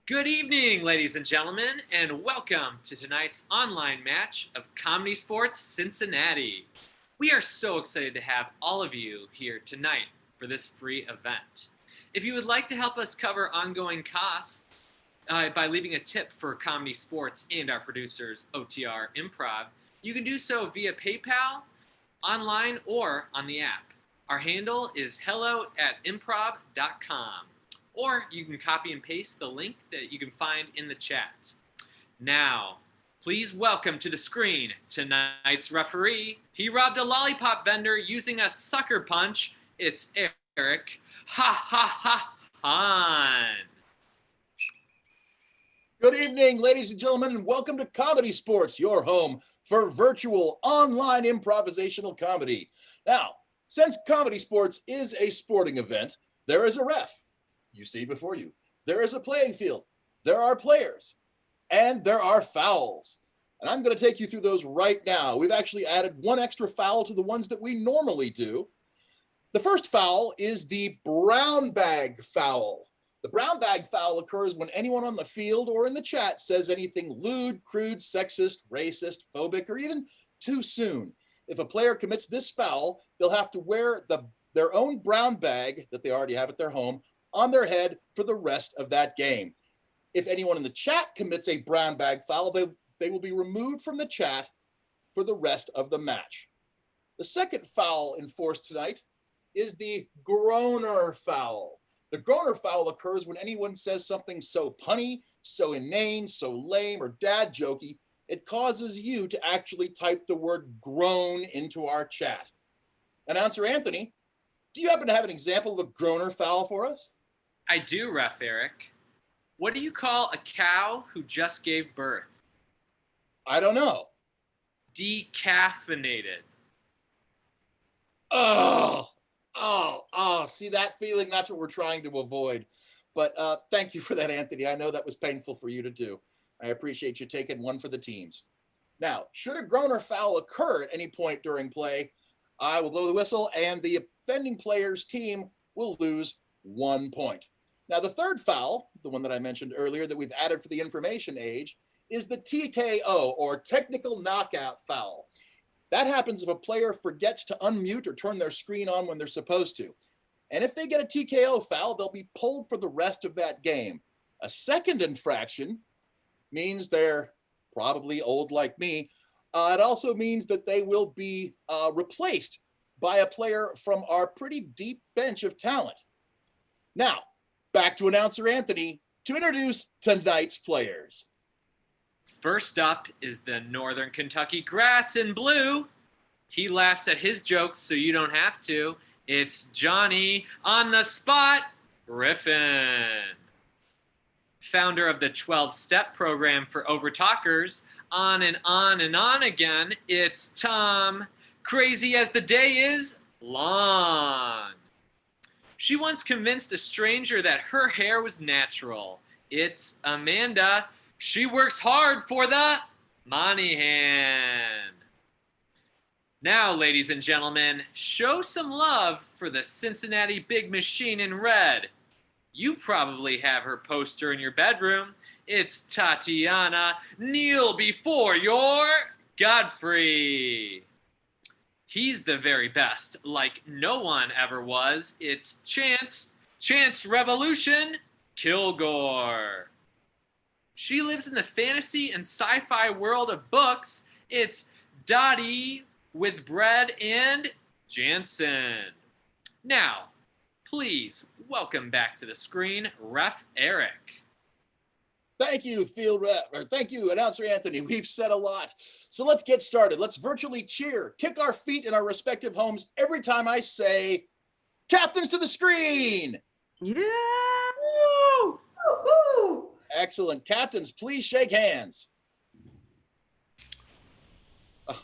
Good evening, ladies and gentlemen, and welcome to tonight's online match of ComedySportz Cincinnati. We are so excited to have all of you here tonight for this free event. If you would like to help us cover ongoing costs by leaving a tip for ComedySportz and our producers, OTR Improv, you can do so via PayPal, online, or on the app. Our handle is hello@improv.com. Or you can copy and paste the link that you can find in the chat. Now, please welcome to the screen tonight's referee. He robbed a lollipop vendor using a sucker punch. It's Eric Han. Good evening, ladies and gentlemen, and welcome to ComedySportz, your home for virtual online improvisational comedy. Now, since ComedySportz is a sporting event, there is a ref. You see before you. There is a playing field. There are players. And there are fouls. And I'm going to take you through those right now. We've actually added one extra foul to the ones that we normally do. The first foul is the brown bag foul. The brown bag foul occurs when anyone on the field or in the chat says anything lewd, crude, sexist, racist, phobic, or even too soon. If a player commits this foul, they'll have to wear their own brown bag that they already have at their home on their head for the rest of that game. If anyone in the chat commits a brown bag foul, they will be removed from the chat for the rest of the match. The second foul enforced tonight is the groaner foul. The groaner foul occurs when anyone says something so punny, so inane, so lame, or dad jokey, it causes you to actually type the word groan into our chat. Announcer Anthony, do you happen to have an example of a groaner foul for us? I do, Ref Eric. What do you call a cow who just gave birth? I don't know. Decaffeinated. Oh, see that feeling? That's what we're trying to avoid. But thank you for that, Anthony. I know that was painful for you to do. I appreciate you taking one for the teams. Now, should a groaner foul occur at any point during play, I will blow the whistle and the offending player's team will lose 1 point. Now, the third foul, the one that I mentioned earlier that we've added for the information age, is the TKO, or technical knockout foul. That happens if a player forgets to unmute or turn their screen on when they're supposed to. And if they get a TKO foul, they'll be pulled for the rest of that game. A second infraction means they're probably old like me. It also means that they will be replaced by a player from our pretty deep bench of talent. Now, back to announcer Anthony to introduce tonight's players. First up is the Northern Kentucky Grass in blue. He laughs at his jokes so you don't have to. It's Johnny on the spot Griffin. Founder of the 12-step program for overtalkers, on and on and on again, it's Tom. Crazy as the day is long. She once convinced a stranger that her hair was natural. It's Amanda. She works hard for the money hand. Now, ladies and gentlemen, show some love for the Cincinnati Big Machine in red. You probably have her poster in your bedroom. It's Tatiana. Kneel before your Godfrey. He's the very best, like no one ever was. It's Chance Revolution Kilgore. She lives in the fantasy and sci-fi world of books. It's Dottie with bread and Jansen. Now, please welcome back to the screen, Ref Eric. Thank you, field rep, or thank you, announcer Anthony. We've said a lot. So let's get started. Let's virtually cheer, kick our feet in our respective homes every time I say, captains to the screen. Yeah. Woo! Woo-hoo. Excellent. Captains, please shake hands. Oh,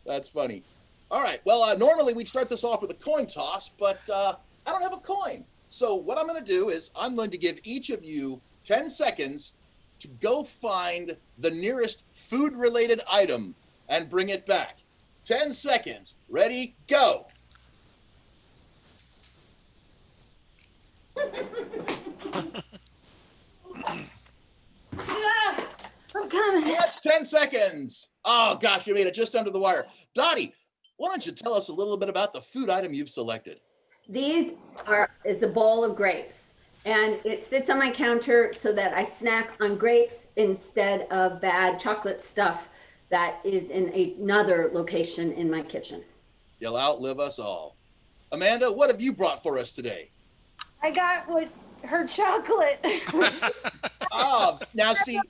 that's funny. All right. Well, normally we'd start this off with a coin toss, but I don't have a coin. So what I'm going to do is I'm going to give each of you 10 seconds to go find the nearest food-related item and bring it back. 10 seconds. Ready? Go. 10 seconds. Oh, gosh, you made it just under the wire. Dottie, why don't you tell us a little bit about the food item you've selected? It's a bowl of grapes, and it sits on my counter so that I snack on grapes instead of bad chocolate stuff that is in another location in my kitchen. You'll outlive us all. Amanda, what have you brought for us today? I got her chocolate. Now see,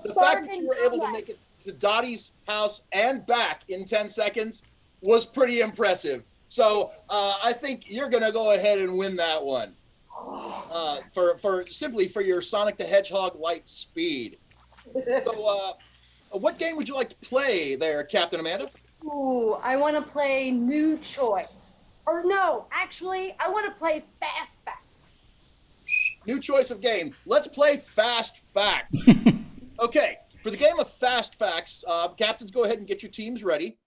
the fact that you were able to make it to Dottie's house and back in 10 seconds was pretty impressive. So I think you're going to go ahead and win that one for your Sonic the Hedgehog light speed. So what game would you like to play there, Captain Amanda? Ooh, I want to play New Choice. Or no, actually, I want to play Fast Facts. New choice of game. Let's play Fast Facts. Okay, for the game of Fast Facts, captains, go ahead and get your teams ready.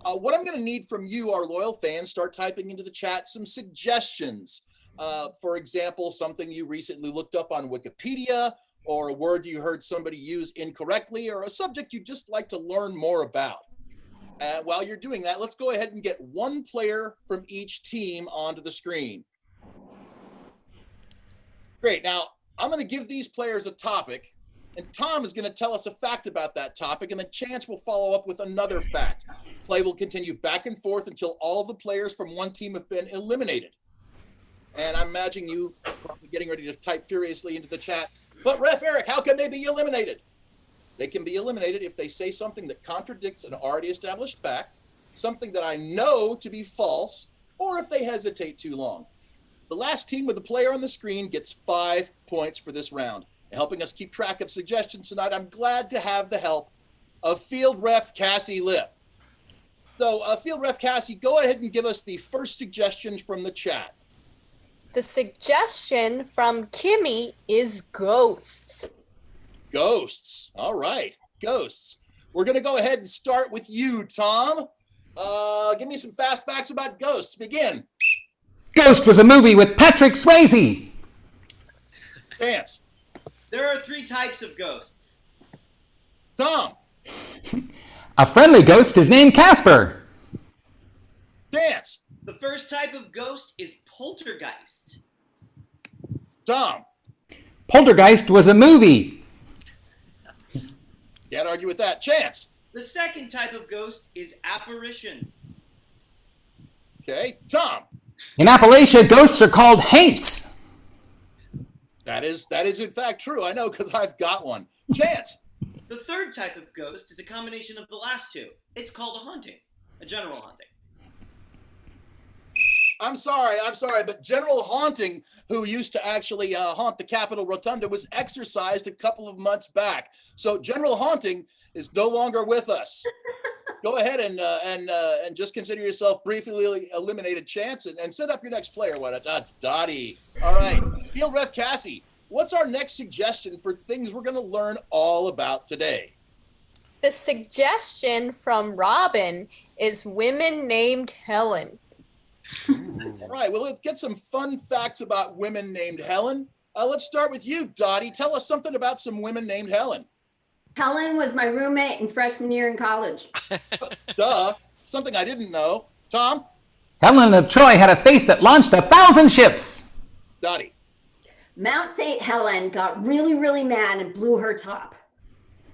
What I'm going to need from you, our loyal fans, start typing into the chat some suggestions. For example, something you recently looked up on Wikipedia, or a word you heard somebody use incorrectly, or a subject you'd just like to learn more about. While you're doing that, let's go ahead and get one player from each team onto the screen. Great. Now, I'm going to give these players a topic, and Tom is going to tell us a fact about that topic, and then Chance will follow up with another fact. Play will continue back and forth until all of the players from one team have been eliminated. And I'm imagining you probably getting ready to type furiously into the chat. But Ref Eric, how can they be eliminated? They can be eliminated if they say something that contradicts an already established fact, something that I know to be false, or if they hesitate too long. The last team with a player on the screen gets 5 points for this round. Helping us keep track of suggestions tonight, I'm glad to have the help of Field Ref Cassie Lip. So, Field Ref Cassie, go ahead and give us the first suggestion from the chat. The suggestion from Kimmy is ghosts. Ghosts. All right, ghosts. We're going to go ahead and start with you, Tom. Give me some fast facts about ghosts. Begin. Ghost was a movie with Patrick Swayze. Chance. There are 3 types of ghosts. Tom. A friendly ghost is named Casper. Chance. The first type of ghost is poltergeist. Tom. Poltergeist was a movie. Can't argue with that. Chance. The second type of ghost is apparition. Okay. Tom. In Appalachia, ghosts are called haints. That is in fact true. I know because I've got one. Chance. The third type of ghost is a combination of the last 2. It's called a haunting, a general haunting. I'm sorry, but General Haunting, who used to actually haunt the Capitol Rotunda, was exorcised a couple of months back. So General Haunting is no longer with us. Go ahead and just consider yourself briefly eliminated, Chance, and set up your next player. That's Dottie. All right, Field Ref Cassie, what's our next suggestion for things we're going to learn all about today? The suggestion from Robin is women named Helen. All right, well, let's get some fun facts about women named Helen. Let's start with you, Dottie. Tell us something about some women named Helen. Helen was my roommate in freshman year in college. Duh, something I didn't know. Tom? Helen of Troy had a face that launched 1,000 ships. Dottie? Mount St. Helen got really, really mad and blew her top.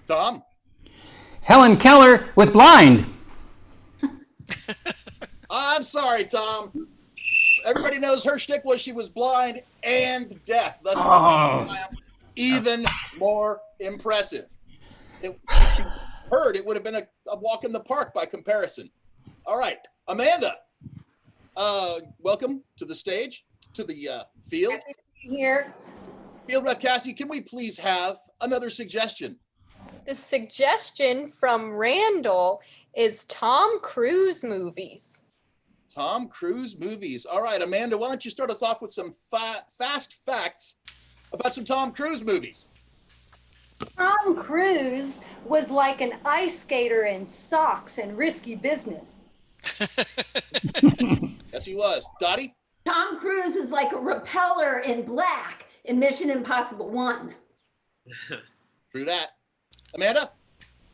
Tom? Helen Keller was blind. I'm sorry, Tom. Everybody knows her shtick was she was blind and deaf. Thus, even more impressive. If you heard, it would have been a walk in the park by comparison. All right, Amanda, welcome to the stage, to the field. Happy to be here. Field Ref Cassie, can we please have another suggestion? The suggestion from Randall is Tom Cruise movies. Tom Cruise movies. All right, Amanda, why don't you start us off with some fast facts about some Tom Cruise movies? Tom Cruise was like an ice skater in socks and risky business. Yes, he was. Dottie? Tom Cruise was like a repeller in black in Mission Impossible 1. True that. Amanda?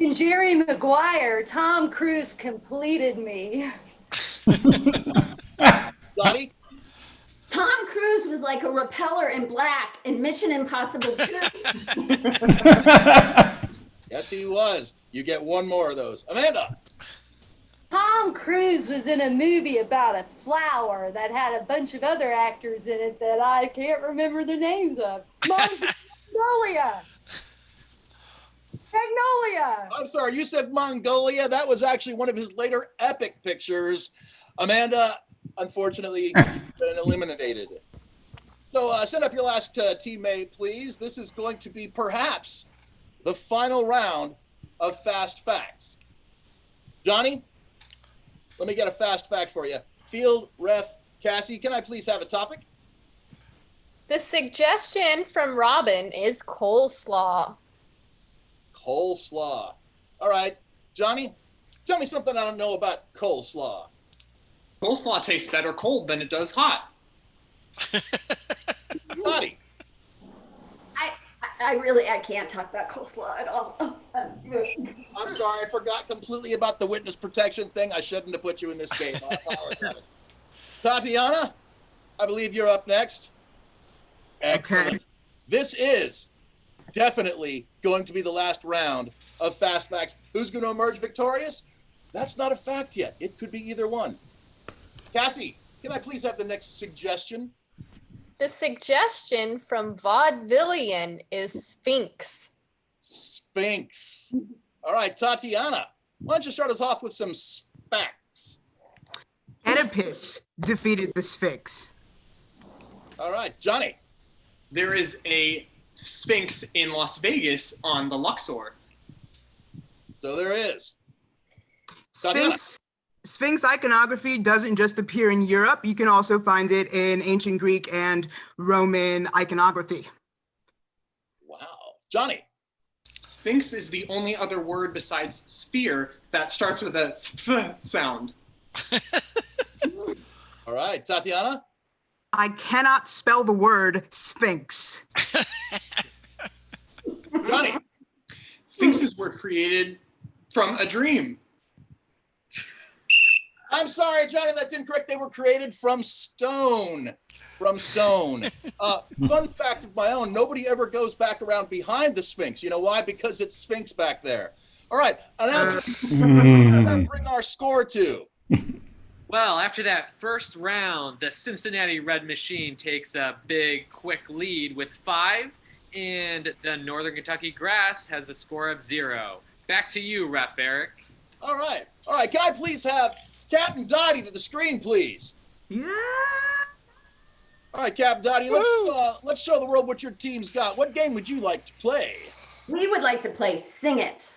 In Jerry Maguire, Tom Cruise completed me. Johnny? Tom Cruise was like a repeller in black in Mission Impossible 2. Yes, he was. You get one more of those. Amanda? Tom Cruise was in a movie about a flower that had a bunch of other actors in it that I can't remember the names of. Magnolia! Magnolia! I'm sorry, you said Mongolia. That was actually one of his later epic pictures. Amanda, unfortunately, been eliminated. So send up your last teammate, please. This is going to be perhaps the final round of Fast Facts. Johnny, let me get a fast fact for you. Field ref Cassie, can I please have a topic? The suggestion from Robin is coleslaw. Coleslaw. All right, Johnny, tell me something I don't know about coleslaw. Coleslaw tastes better cold than it does hot. Johnny. I can't talk about coleslaw at all. I'm sorry, I forgot completely about the witness protection thing. I shouldn't have put you in this game. I apologize. Tatiana, I believe you're up next. Excellent. Okay. This is definitely going to be the last round of Fast Facts. Who's going to emerge victorious? That's not a fact yet. It could be either one. Cassie, can I please have the next suggestion? The suggestion from Vaudevillian is Sphinx. Sphinx. All right, Tatiana, why don't you start us off with some facts? Oedipus defeated the Sphinx. All right, Johnny. There is a Sphinx in Las Vegas on the Luxor. So there is. Tatiana. Sphinx iconography doesn't just appear in Europe. You can also find it in ancient Greek and Roman iconography. Wow. Johnny. Sphinx is the only other word besides sphere that starts with a th sound. All right, Tatiana. I cannot spell the word Sphinx. Johnny. Sphinxes were created from a dream. I'm sorry, Johnny, that's incorrect. They were created from stone. From stone. Fun fact of my own, nobody ever goes back around behind the Sphinx. You know why? Because it's Sphinx back there. All right, announcement. What does that bring our score to? Well, after that first round, the Cincinnati Red Machine takes a big, quick lead with 5, and the Northern Kentucky Grass has a score of 0. Back to you, Ref Eric. All right. Can I please have Captain Dottie to the screen, please? Yeah. All right, Captain Dottie, let's show the world what your team's got. What game would you like to play? We would like to play Sing It.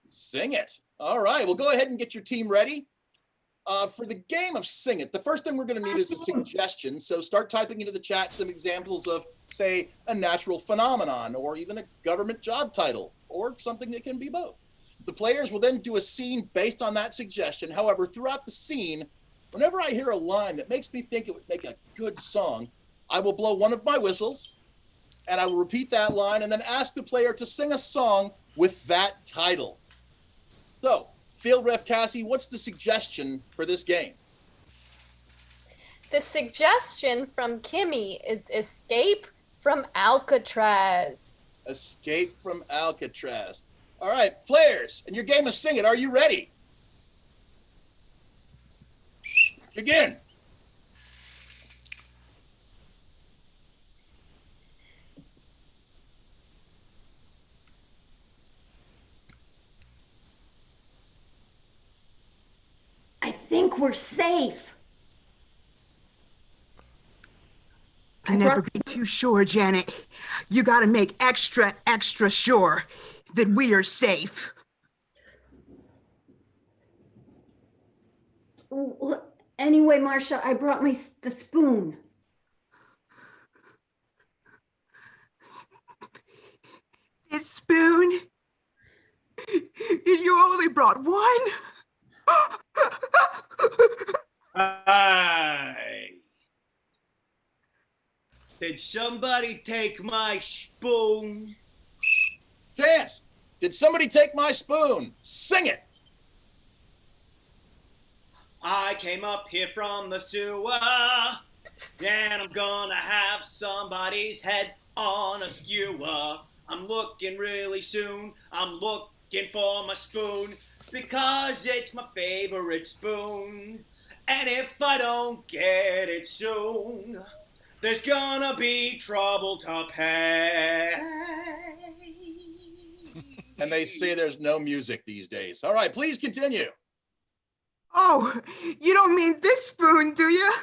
Sing It. All right. Well, go ahead and get your team ready. For the game of Sing It, the first thing we're going to need is a suggestion. So start typing into the chat some examples of, say, a natural phenomenon or even a government job title or something that can be both. The players will then do a scene based on that suggestion. However, throughout the scene, whenever I hear a line that makes me think it would make a good song, I will blow one of my whistles and I will repeat that line and then ask the player to sing a song with that title. So, Field Ref Cassie, what's the suggestion for this game? The suggestion from Kimmy is Escape from Alcatraz. Escape from Alcatraz. All right, players, in your game of Sing It, are you ready? Begin. I think we're safe. Can never be too sure, Janet. You got to make extra, extra sure that we are safe. Anyway, Marcia, I brought the spoon. This spoon? You only brought one? Hi. Did somebody take my spoon? Chance, Did somebody take my spoon? Sing it. I came up here from the sewer, and I'm gonna have somebody's head on a skewer. I'm looking really soon. I'm looking for my spoon because it's my favorite spoon. And if I don't get it soon, there's gonna be trouble to pay. And they say there's no music these days. All right, please continue. Oh, you don't mean this spoon, do you?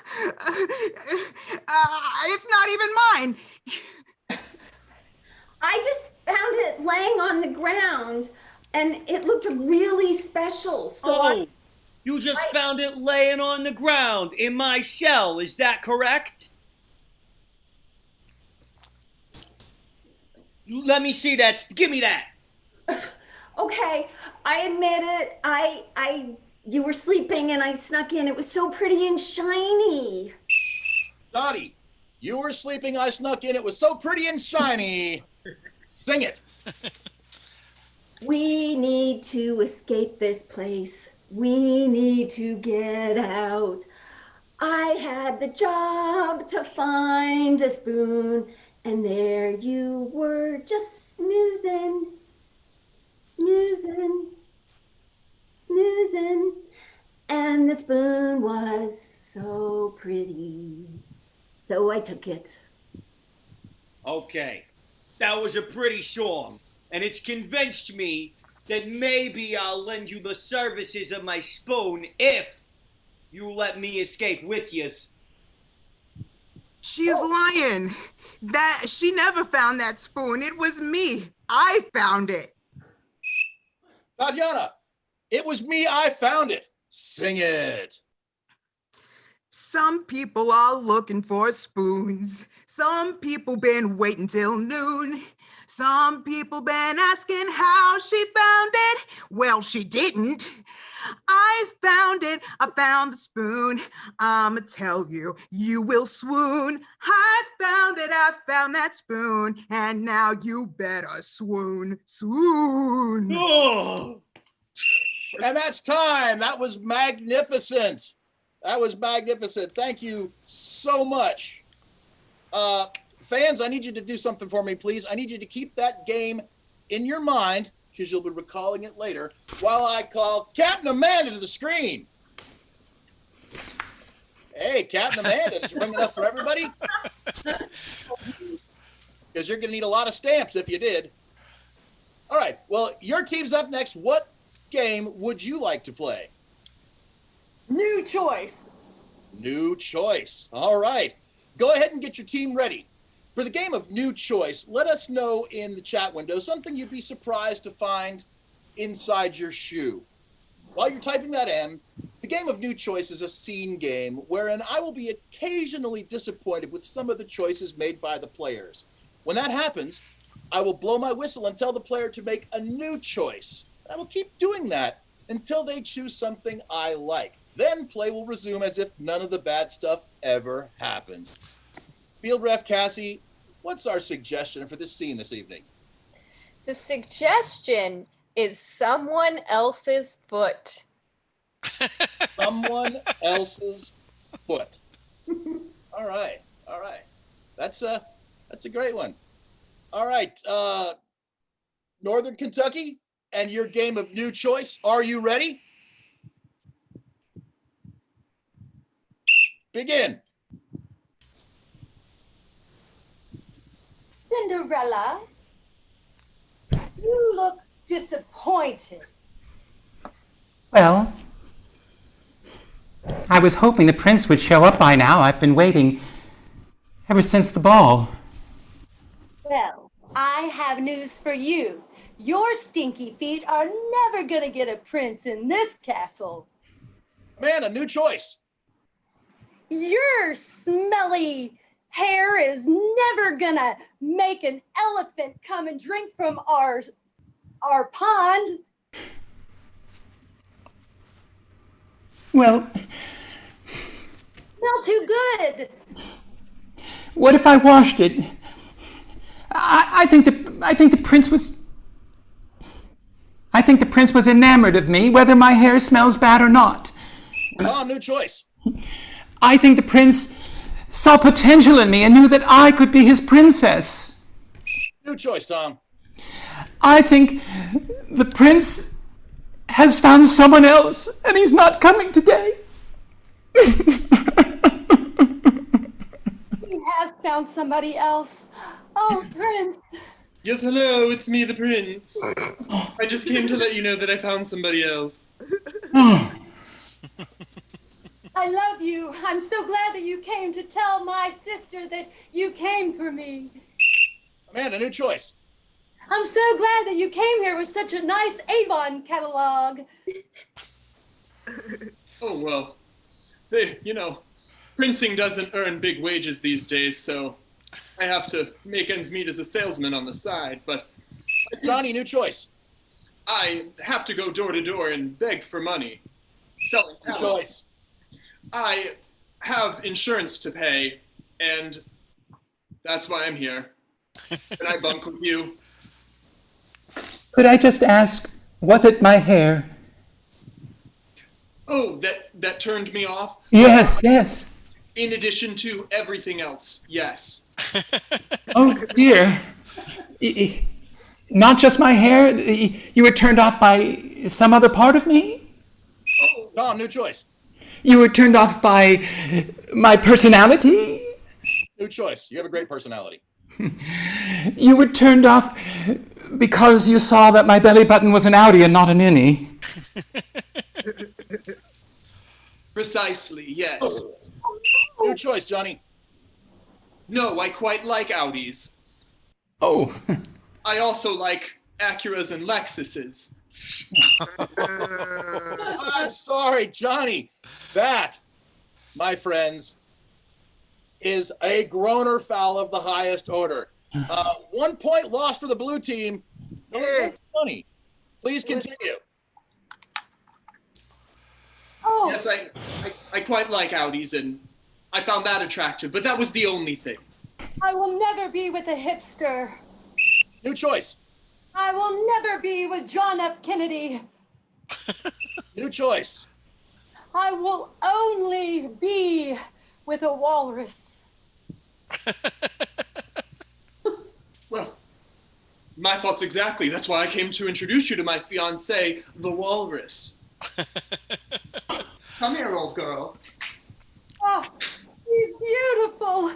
It's not even mine. I just found it laying on the ground and it looked really special. So You just found it laying on the ground in my shell, is that correct? Let me see that. Give me that. Okay, I admit it. You were sleeping and I snuck in. It was so pretty and shiny. Dottie, you were sleeping, I snuck in. It was so pretty and shiny. Sing it. We need to escape this place. We need to get out. I had the job to find a spoon, and there you were just snoozing, snoozing, snoozing. And the spoon was so pretty. So I took it. Okay, that was a pretty song, and it's convinced me that maybe I'll lend you the services of my spoon if you let me escape with yous. She's lying. That she never found that spoon. It was me. I found it. Tatiana, it was me, I found it. Sing it. Some people are looking for spoons. Some people been waiting till noon. Some people been asking how she found it. Well, she didn't. I found it. I found the spoon. I'ma tell you, you will swoon. I found it. I found that spoon. And now you better swoon. Swoon. Oh! And that's time. That was magnificent. That was magnificent. Thank you so much. Fans, I need you to do something for me, please. I need you to keep that game in your mind, because you'll be recalling it later, while I call Captain Amanda to the screen. Hey, Captain Amanda, did you bring enough for everybody? Because you're going to need a lot of stamps if you did. All right, well, your team's up next. What game would you like to play? New choice. New choice. All right. Go ahead and get your team ready. For the game of New Choice, let us know in the chat window something you'd be surprised to find inside your shoe. While you're typing that in, the game of New Choice is a scene game wherein I will be occasionally disappointed with some of the choices made by the players. When that happens, I will blow my whistle and tell the player to make a new choice. I will keep doing that until they choose something I like. Then play will resume as if none of the bad stuff ever happened. Field Ref Cassie, what's our suggestion for this scene this evening? The suggestion is someone else's foot. Someone else's foot. All right. That's a great one. All right, Northern Kentucky and your game of New Choice. Are you ready? Begin. Cinderella, you look disappointed. Well, I was hoping the prince would show up by now. I've been waiting ever since the ball. Well, I have news for you. Your stinky feet are never gonna get a prince in this castle. Man, a new choice. Your smelly hair is never gonna make an elephant come and drink from our pond. Well, Smell too good. what if I washed it? I think the prince was. I think the prince was enamored of me, whether my hair smells bad or not. Tom, new choice. I think the prince saw potential in me and knew that I could be his princess. New choice, Tom. I think the prince has found someone else and he's not coming today. He has found somebody else. Oh, Prince. Yes, hello, it's me, the prince. I just came to let you know that I found somebody else. I love you. I'm so glad that you came to tell my sister that you came for me. Amanda, new choice. I'm so glad that you came here with such a nice Avon catalog. Oh, well, princing doesn't earn big wages these days, so I have to make ends meet as a salesman on the side, but Johnny, new choice. I have to go door to door and beg for money. Selling New pallets. choice. I have insurance to pay, and that's why I'm here. Can I bunk with you? Could I just ask, was it my hair? Oh, that turned me off? Yes, yes. In addition to everything else, yes. Oh dear. Not just my hair? You were turned off by some other part of me? Oh, Tom, new choice. You were turned off by my personality? New choice. You have a great personality. You were turned off because you saw that my belly button was an outie and not an innie. Precisely, yes. New choice, Johnny. No, I quite like Audis. Oh. I also like Acuras and Lexuses. I'm sorry, Johnny. That, my friends, is a groaner foul of the highest order. 1 point lost for the blue team. That's funny. Please continue. Oh, Yes, I quite like Audis, and I found that attractive, but that was the only thing. I will never be with a hipster. New choice. I will never be with John F. Kennedy. New choice. I will only be with a walrus. Well, my thoughts exactly. That's why I came to introduce you to my fiancée, the walrus. Come here, old girl. Oh, he's beautiful.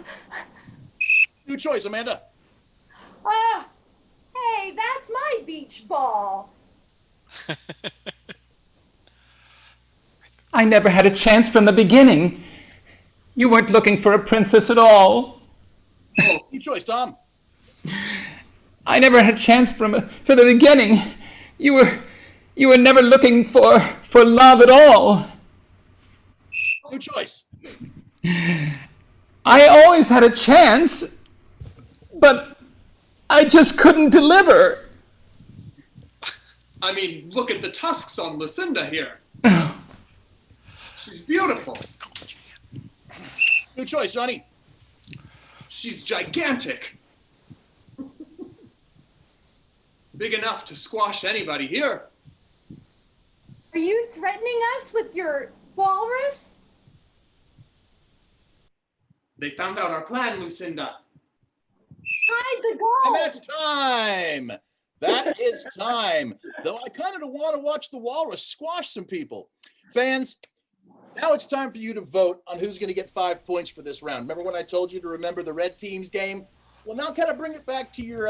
New choice, Amanda. Hey, that's my beach ball. I never had a chance from the beginning. You weren't looking for a princess at all. Oh, new choice, Tom. I never had a chance from the beginning. You were never looking for love at all. New choice. I always had a chance, but I just couldn't deliver. I mean, look at the tusks on Lucinda here. She's beautiful. New choice, Johnny. She's gigantic. Big enough to squash anybody here. Are you threatening us with your walrus? They found out our plan, Lucinda. Hide the And gold. that's time. That is time. Though I kind of want to watch the walrus squash some people. Fans, now it's time for you to vote on who's going to get 5 points for this round. Remember when I told you to remember the red team's game? Well, now kind of bring it back to your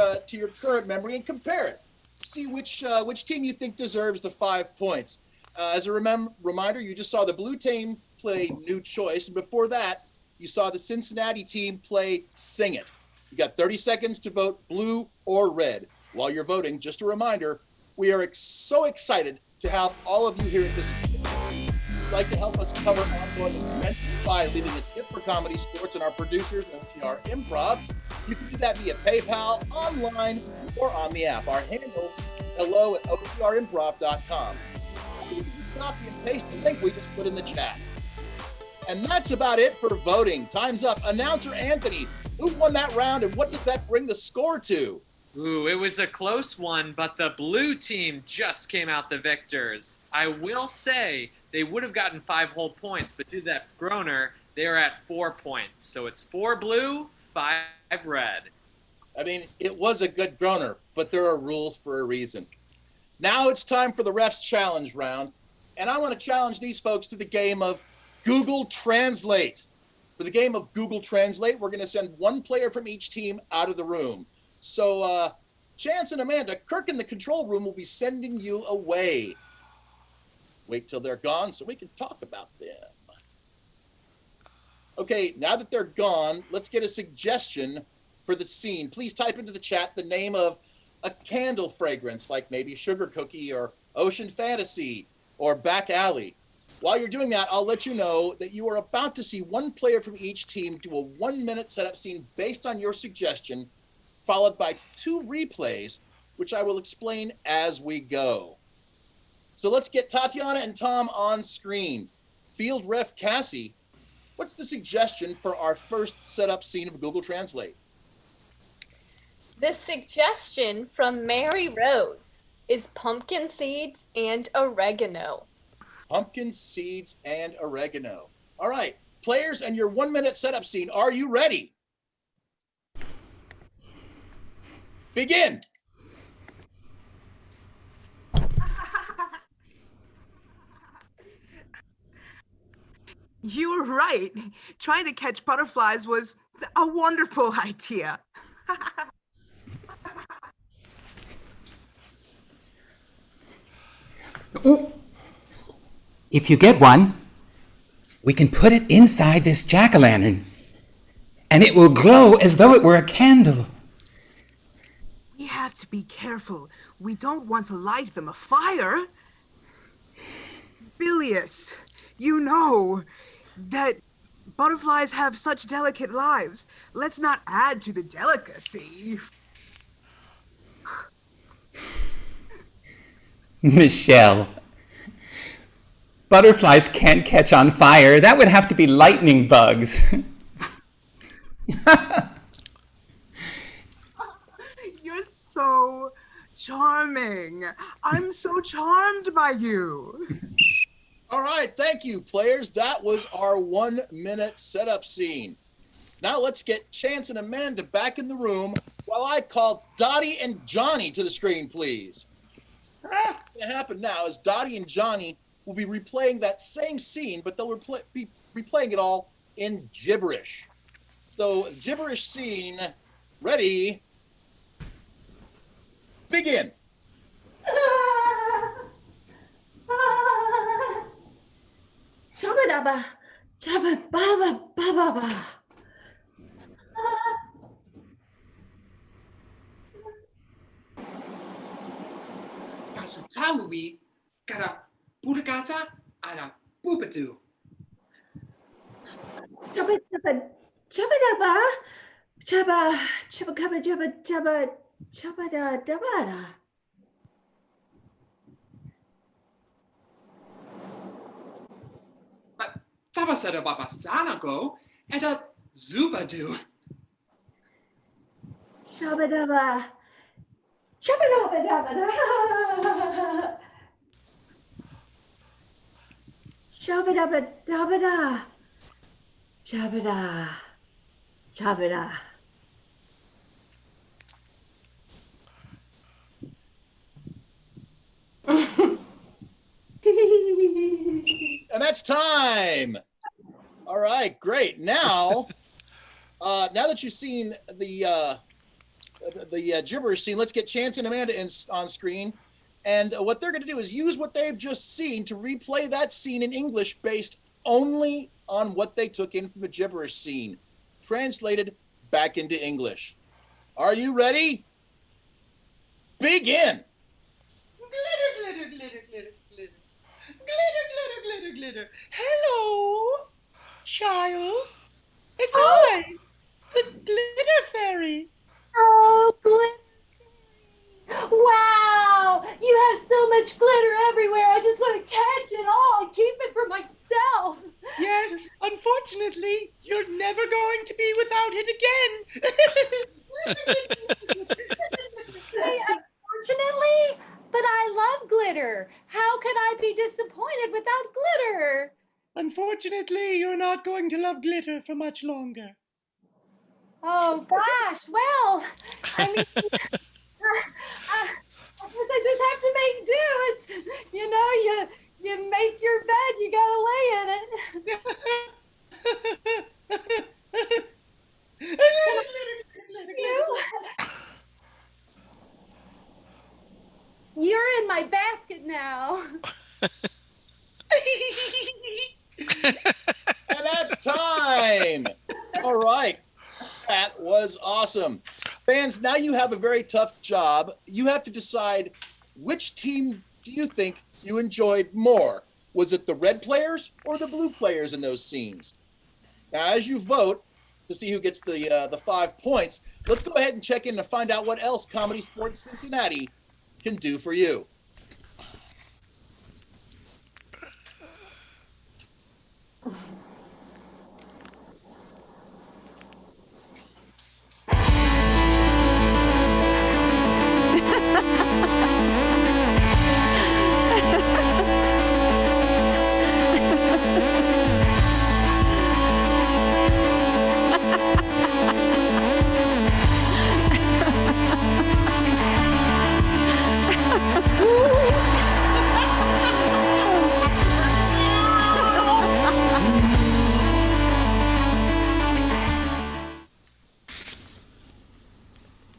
current memory and compare it. See which team you think deserves the 5 points. As a reminder, you just saw the blue team play New Choice. And before that, you saw the Cincinnati team play Sing It. You got 30 seconds to vote blue or red. While you're voting, just a reminder, we are so excited to have all of you here at this. If you'd like to help us cover ongoing expenses by leaving a tip for ComedySportz and our producers, OTR Improv, you can do that via PayPal, online, or on the app. Our handle, hello@otrimprov.com. You can just copy and paste the link we just put in the chat. And that's about it for voting. Time's up. Announcer Anthony, who won that round and what does that bring the score to? Ooh, it was a close one, but the blue team just came out the victors. I will say they would have gotten 5 whole points, but due to that groaner, they're at 4 points. So it's 4 blue, 5 red. I mean, it was a good groaner, but there are rules for a reason. Now it's time for the refs challenge round, and I want to challenge these folks to the game of Google Translate. For the game of Google Translate, we're going to send one player from each team out of the room. So, Chance and Amanda, Kirk in the control room will be sending you away. Wait till they're gone so we can talk about them. Okay, now that they're gone, let's get a suggestion for the scene. Please type into the chat the name of a candle fragrance, like maybe Sugar Cookie or Ocean Fantasy or Back Alley. While you're doing that, I'll let you know that you are about to see one player from each team do a 1-minute setup scene based on your suggestion, followed by 2 replays, which I will explain as we go. So let's get Tatiana and Tom on screen. Field ref Cassie, what's the suggestion for our first setup scene of Google Translate? The suggestion from Mary Rose is pumpkin seeds and oregano. Pumpkin seeds and oregano. All right, players, and your 1-minute setup scene. Are you ready? Begin. You were right. Trying to catch butterflies was a wonderful idea. Ooh. If you get one, we can put it inside this jack-o'-lantern, and it will glow as though it were a candle. We have to be careful. We don't want to light them afire. Bilious, you know that butterflies have such delicate lives. Let's not add to the delicacy. Michelle, butterflies can't catch on fire. That would have to be lightning bugs. You're so charming. I'm so charmed by you. All right, thank you, players. That was our 1-minute setup scene. Now let's get Chance and Amanda back in the room while I call Dottie and Johnny to the screen, please. What's going to happen now is Dottie and Johnny will be replaying that same scene, but they'll be replaying it all in gibberish. So, gibberish scene, ready, begin. Shabba dabba, shabba baba baba ba. Kasutawi, kara purikasa, ana pupatu. Shabba dabba, shabba dabba, shabba shabba kabba shabba shabba shabba da dabba da. Tabasada baba sanago, and a zubadu. Shabba dabba, shabba dabba dabba da. Shabba dabba dabba da. Shabba da, shabba da. And that's time. All right, great. Now, now that you've seen the gibberish scene, let's get Chance and Amanda on screen. And what they're going to do is use what they've just seen to replay that scene in English based only on what they took in from the gibberish scene, translated back into English. Are you ready? Begin. Glitter, glitter, glitter, glitter, glitter. Glitter, glitter, glitter, glitter. Hello, child. It's I, the glitter fairy. Oh, glitter! Wow! You have so much glitter everywhere. I just want to catch it all and keep it for myself. Yes, unfortunately, you're never going to be without it again. glitter. How could I be disappointed without glitter? Unfortunately, you're not going to love glitter for much longer. Oh gosh, well, I mean, I guess I just have to make do. It's, you make your bed, you gotta lay in it. You're in my basket now. And that's time. All right. That was awesome. Fans, now you have a very tough job. You have to decide which team do you think you enjoyed more? Was it the red players or the blue players in those scenes? Now, as you vote to see who gets the 5 points, let's go ahead and check in to find out what else Comedy Sports Cincinnati can do for you.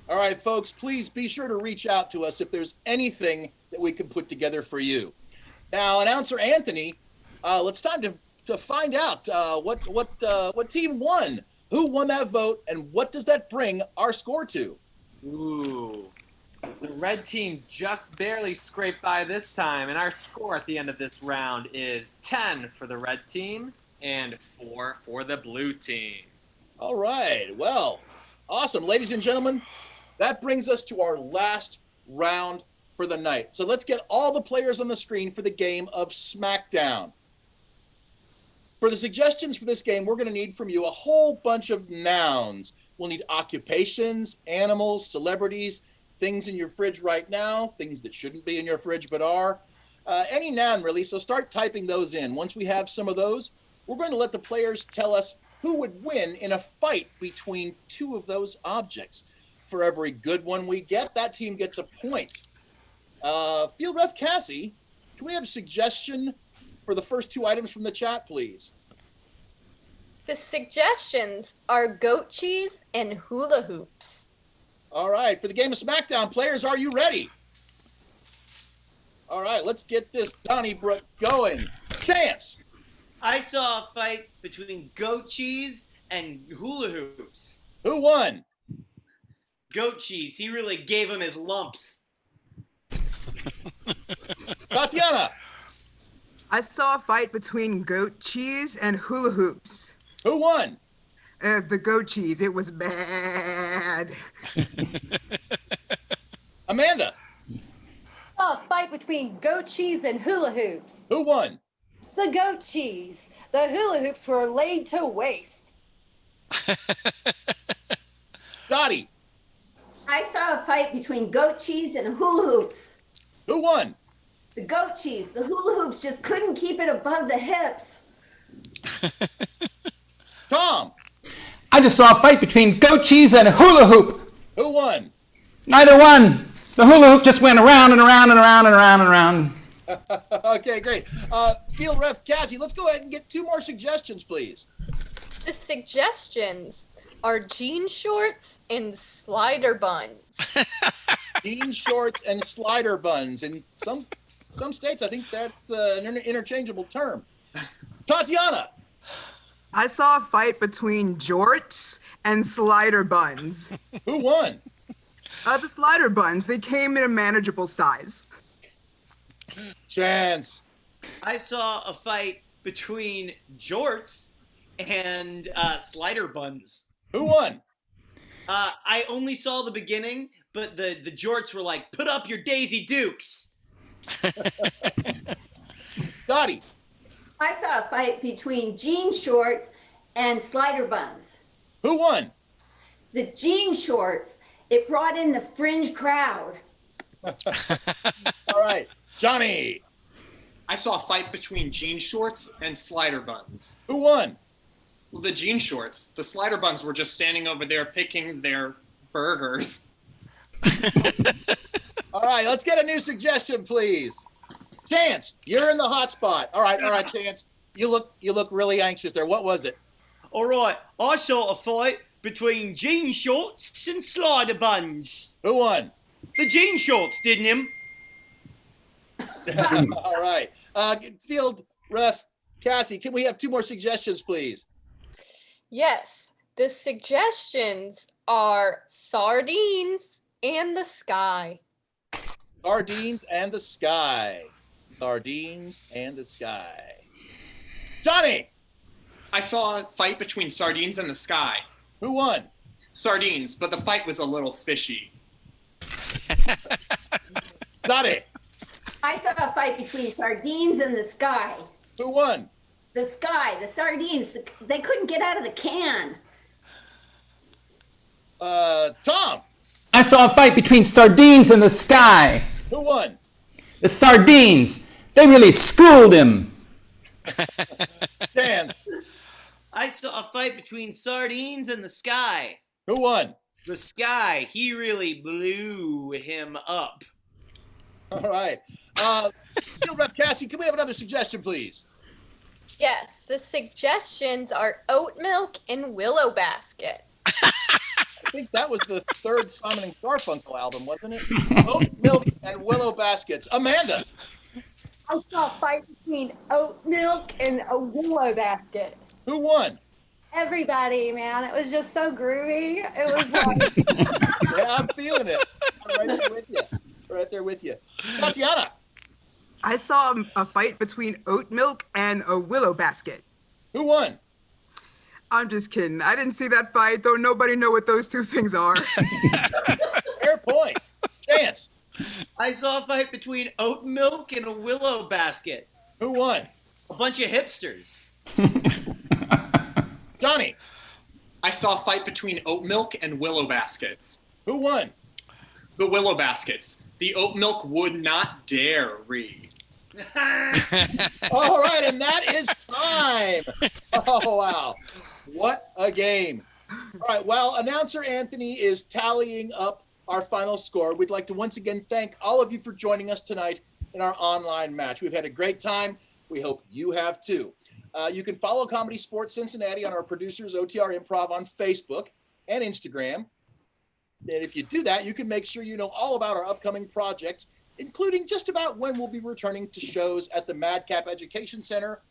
All right, folks, please be sure to reach out to us if there's anything that we can put together for you. Now, announcer Anthony, it's time to find out what team won, who won that vote, and what does that bring our score to? Ooh. The red team just barely scraped by this time, and our score at the end of this round is 10 for the red team and 4 for the blue team. All right, well, awesome. Ladies and gentlemen, that brings us to our last round for the night. So let's get all the players on the screen for the game of SmackDown. For the suggestions for this game, we're going to need from you a whole bunch of nouns. We'll need occupations, animals, celebrities, things in your fridge right now, things that shouldn't be in your fridge but are. Any noun, really. So start typing those in. Once we have some of those, we're going to let the players tell us who would win in a fight between two of those objects. For every good one we get, that team gets a point. Field Ref Cassie, can we have a suggestion for the first two items from the chat, please? The suggestions are goat cheese and hula hoops. All right, for the game of SmackDown, players, are you ready? All right, let's get this Donnybrook going. Chance. I saw a fight between goat cheese and hula hoops. Who won? Goat cheese. He really gave him his lumps. Tatiana. I saw a fight between goat cheese and hula hoops. Who won? The goat cheese. It was bad. Amanda. A fight between goat cheese and hula hoops. Who won? The goat cheese. The hula hoops were laid to waste. Dottie. I saw a fight between goat cheese and hula hoops. Who won? The goat cheese. The hula hoops just couldn't keep it above the hips. Tom. I just saw a fight between goat cheese and a hula hoop. Who won? Neither one. The hula hoop just went around and around and around and around and around. Okay, great. Field Ref Cassie, let's go ahead and get two more suggestions, please. The suggestions are jean shorts and slider buns. Jean shorts and slider buns. In some states, I think that's an interchangeable term. Tatiana. I saw a fight between jorts and slider buns. Who won? The slider buns. They came in a manageable size. Chance. I saw a fight between jorts and slider buns. Who won? I only saw the beginning, but the jorts were like, put up your Daisy Dukes. Dottie. I saw a fight between jean shorts and slider buns. Who won? The jean shorts, it brought in the fringe crowd. All right. Johnny. I saw a fight between jean shorts and slider buns. Who won? Well, the jean shorts. The slider buns were just standing over there picking their burgers. All right, let's get a new suggestion, please. Chance, you're in the hot spot. All right, Chance. You look really anxious there. What was it? All right, I saw a fight between jean shorts and slider buns. Who won? The jean shorts, didn't him? All right. Field ref Cassie, can we have 2 more suggestions, please? Yes, the suggestions are sardines and the sky. Sardines and the sky. Sardines and the sky. Johnny. I saw a fight between sardines and the sky. Who won? Sardines, but the fight was a little fishy. Johnny. I saw a fight between sardines and the sky. Who won? The sky, the sardines, they couldn't get out of the can. Tom. I saw a fight between sardines and the sky. Who won? The sardines. They really schooled him. Chance. I saw a fight between sardines and the sky. Who won? The sky. He really blew him up. All right. Field rep Cassie, can we have another suggestion, please? Yes, the suggestions are oat milk and willow basket. I think that was the 3rd Simon and Garfunkel album, wasn't it? Oat milk and willow baskets. Amanda. I saw a fight between oat milk and a willow basket. Who won? Everybody, man, it was just so groovy. It was like, Yeah, I'm feeling it. I'm right there with you. Right there with you. Tatiana. I saw a fight between oat milk and a willow basket. Who won? I'm just kidding. I didn't see that fight. Don't nobody know what those 2 things are. Fair point. Chance. I saw a fight between oat milk and a willow basket. Who won? A bunch of hipsters. Johnny. I saw a fight between oat milk and willow baskets. Who won? The willow baskets. The oat milk would not dare read. All right, and that is time. Oh, wow. What a game. All right, while announcer Anthony is tallying up our final score, we'd like to once again thank all of you for joining us tonight in our online match. We've had a great time. We hope you have too. You can follow Comedy Sports Cincinnati on our producers OTR Improv on Facebook and Instagram. And if you do that, you can make sure you know all about our upcoming projects, including just about when we'll be returning to shows at the Madcap Education Center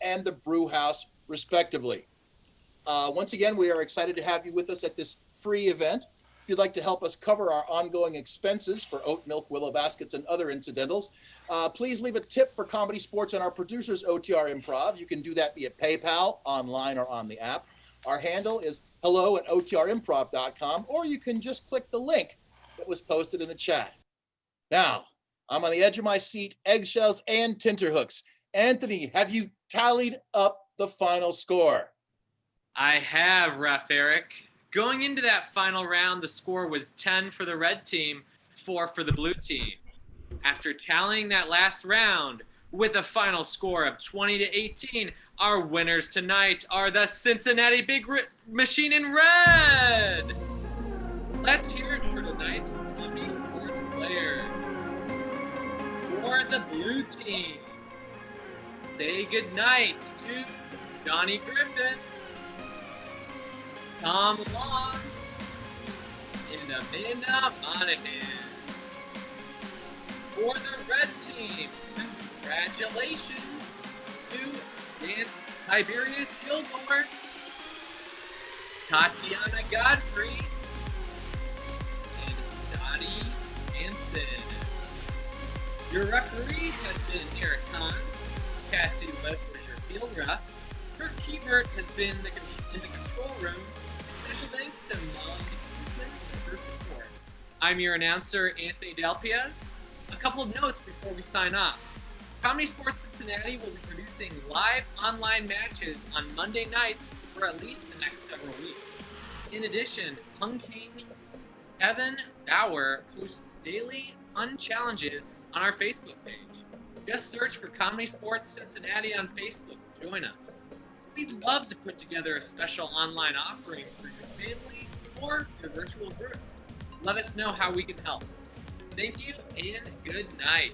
and the Brew House, respectively. Once again, we are excited to have you with us at this free event. If you'd like to help us cover our ongoing expenses for oat milk, willow baskets, and other incidentals, please leave a tip for Comedy Sports on our producers OTR Improv. You can do that via PayPal, online, or on the app. Our handle is hello@otrimprov.com, or you can just click the link that was posted in the chat. Now, I'm on the edge of my seat, eggshells and tenterhooks. Anthony, have you tallied up the final score? I have, Ref Eric. Going into that final round, the score was 10 for the red team, 4 for the blue team. After tallying that last round with a final score of 20-18, our winners tonight are the Cincinnati Big Machine in Red. Let's hear it for tonight's Comedy Sports players. For the blue team, say goodnight to Johnny Griffin, Tom Long, and Amanda Monahan. For the red team, congratulations to Dan Tiberius Gilmore, Tatiana Godfrey, and Dottie Hansen. Your referees have been Eric Hahn, Cassie Webb was your field ref, Kurt Hebert has been in the control room. Special thanks to Mom Houston for her support. I'm your announcer, Anthony Delpia. A couple of notes before we sign off. Comedy Sports Cincinnati will be producing live online matches on Monday nights for at least the next several weeks. In addition, Hung King Kevin Bauer posts daily fun challenges on our Facebook page. Just search for Comedy Sports Cincinnati on Facebook. Join us. We'd love to put together a special online offering for your family or your virtual group. Let us know how we can help. Thank you and good night.